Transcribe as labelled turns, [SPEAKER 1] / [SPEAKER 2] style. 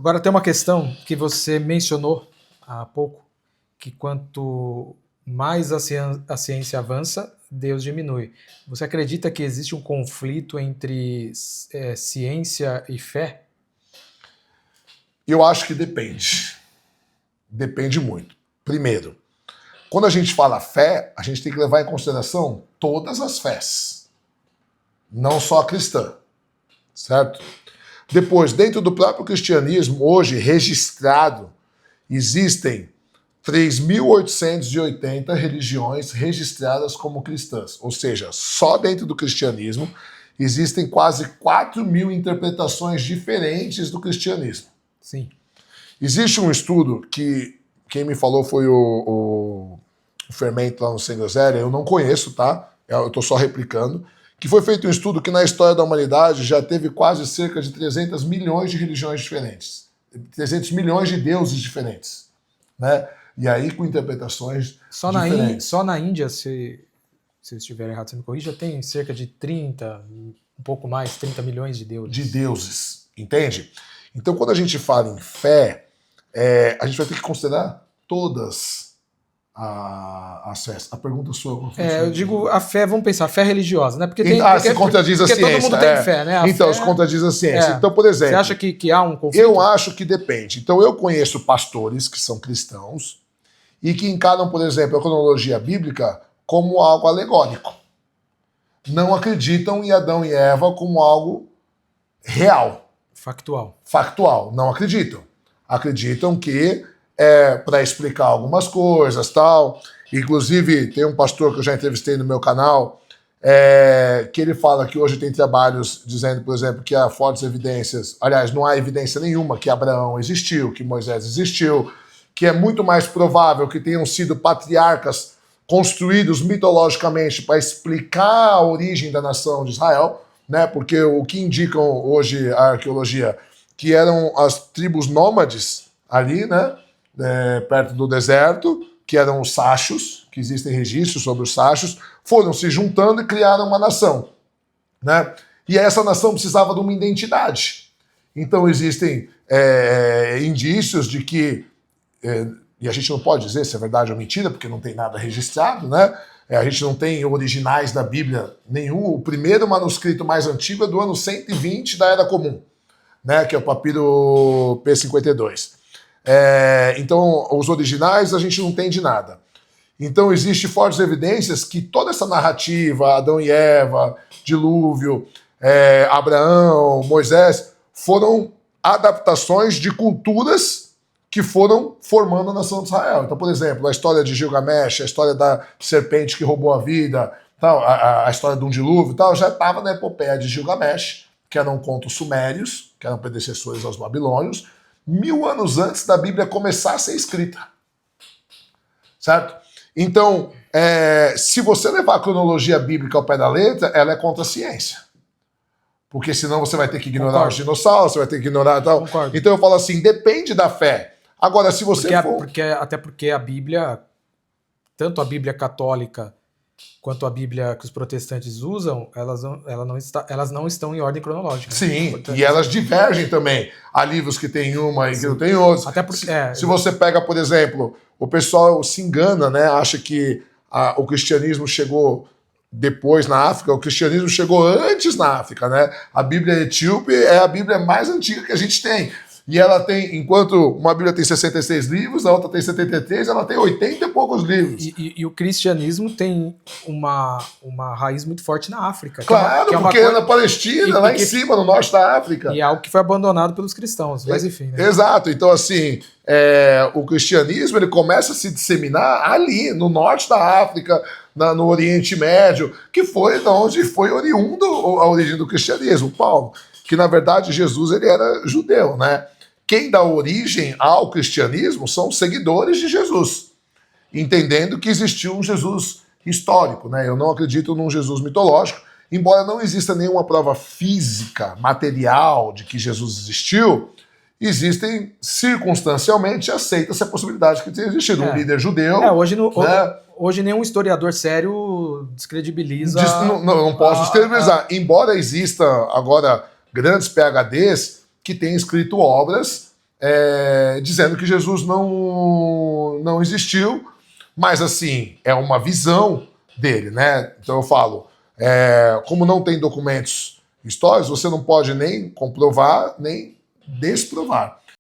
[SPEAKER 1] Agora tem uma questão que você mencionou há pouco, que quanto mais a ciência avança, Deus diminui. Você acredita que existe um conflito entre ciência e fé?
[SPEAKER 2] Eu acho que depende. Depende muito. Primeiro, quando a gente fala fé, a gente tem que levar em consideração todas as fés, não só a cristã, certo? Depois, dentro do próprio cristianismo, hoje registrado, existem 3.880 religiões registradas como cristãs. Ou seja, só dentro do cristianismo existem quase 4.000 interpretações diferentes do cristianismo.
[SPEAKER 1] Sim.
[SPEAKER 2] Existe um estudo que quem me falou foi o Fermento lá no Sem Groselha, eu não conheço, tá? Eu estou só replicando, que foi feito um estudo que na história da humanidade já teve quase cerca de 300 milhões de religiões diferentes. 300 milhões de deuses diferentes, né? E aí com interpretações diferentes.
[SPEAKER 1] Só na Índia, se eu estiver errado, você me corrija, tem cerca de 30, um pouco mais, 30 milhões de deuses.
[SPEAKER 2] De deuses, entende? Então quando a gente fala em fé, a gente vai ter que considerar todas as fés. A pergunta sua...
[SPEAKER 1] eu digo a fé, vamos pensar, a fé religiosa, né? Porque
[SPEAKER 2] se contradiz a ciência.
[SPEAKER 1] Porque todo mundo tem fé, né?
[SPEAKER 2] Então, se contradiz a ciência. Então, por exemplo...
[SPEAKER 1] Você acha que há um conflito?
[SPEAKER 2] Eu acho que depende. Então, eu conheço pastores que são cristãos e que encaram, por exemplo, a cronologia bíblica como algo alegórico. Não acreditam em Adão e Eva como algo real. Factual. Não acreditam. Acreditam que para explicar algumas coisas, tal. Inclusive, tem um pastor que eu já entrevistei no meu canal, que ele fala que hoje tem trabalhos dizendo, por exemplo, que há fortes evidências, aliás, não há evidência nenhuma que Abraão existiu, que Moisés existiu, que é muito mais provável que tenham sido patriarcas construídos mitologicamente para explicar a origem da nação de Israel, né? Porque o que indicam hoje a arqueologia, que eram as tribos nômades ali, né? Perto do deserto, que eram os sachos, que existem registros sobre os sachos, foram se juntando e criaram uma nação, né? E essa nação precisava de uma identidade. Então existem indícios de que, e a gente não pode dizer se é verdade ou mentira, porque não tem nada registrado, né? A gente não tem originais da Bíblia nenhum. O primeiro manuscrito mais antigo é do ano 120 da Era Comum, né? Que é o papiro P52. Então, os originais a gente não tem de nada. Então, existem fortes evidências que toda essa narrativa, Adão e Eva, dilúvio, Abraão, Moisés, foram adaptações de culturas que foram formando a nação de Israel. Então, por exemplo, a história de Gilgamesh, a história da serpente que roubou a vida, tal, a história de um dilúvio, tal, já estava na epopeia de Gilgamesh, que eram contos sumérios, que eram predecessores aos babilônios, 1000 anos antes da Bíblia começar a ser escrita. Certo? Então, se você levar a cronologia bíblica ao pé da letra, ela é contra a ciência. Porque senão você vai ter que ignorar os dinossauros, você vai ter que ignorar tal.
[SPEAKER 1] Concordo.
[SPEAKER 2] Então eu falo assim, depende da fé. Agora, se você
[SPEAKER 1] até porque a Bíblia, tanto a Bíblia católica quanto a Bíblia que os protestantes usam, elas não estão em ordem cronológica.
[SPEAKER 2] Sim, e elas divergem também. Há livros que tem uma e que não tem outra.
[SPEAKER 1] Até porque,
[SPEAKER 2] se você pega, por exemplo, o pessoal se engana, né? Acha que o cristianismo chegou depois na África, o cristianismo chegou antes na África, né? A Bíblia etíope é a Bíblia mais antiga que a gente tem. E ela tem, enquanto uma Bíblia tem 66 livros, a outra tem 73, ela tem 80 e poucos livros.
[SPEAKER 1] E o cristianismo tem uma raiz muito forte na África.
[SPEAKER 2] Claro, porque é na Palestina, lá em cima, no norte da África.
[SPEAKER 1] E é algo que foi abandonado pelos cristãos, mas enfim. Né?
[SPEAKER 2] Exato, então assim, o cristianismo ele começa a se disseminar ali, no norte da África, no Oriente Médio, que foi de onde foi oriundo a origem do cristianismo. Paulo, que na verdade Jesus ele era judeu, né? Quem dá origem ao cristianismo são os seguidores de Jesus, entendendo que existiu um Jesus histórico, né? Eu não acredito num Jesus mitológico, embora não exista nenhuma prova física, material de que Jesus existiu, existem circunstancialmente, aceita-se a possibilidade de que tenha existido um líder judeu.
[SPEAKER 1] Hoje nenhum historiador sério descredibiliza...
[SPEAKER 2] Não posso descredibilizar. Embora exista agora grandes PhDs que têm escrito obras dizendo que Jesus não existiu, mas assim, é uma visão dele, né? Então eu falo, como não tem documentos históricos, você não pode nem comprovar, nem desprovar.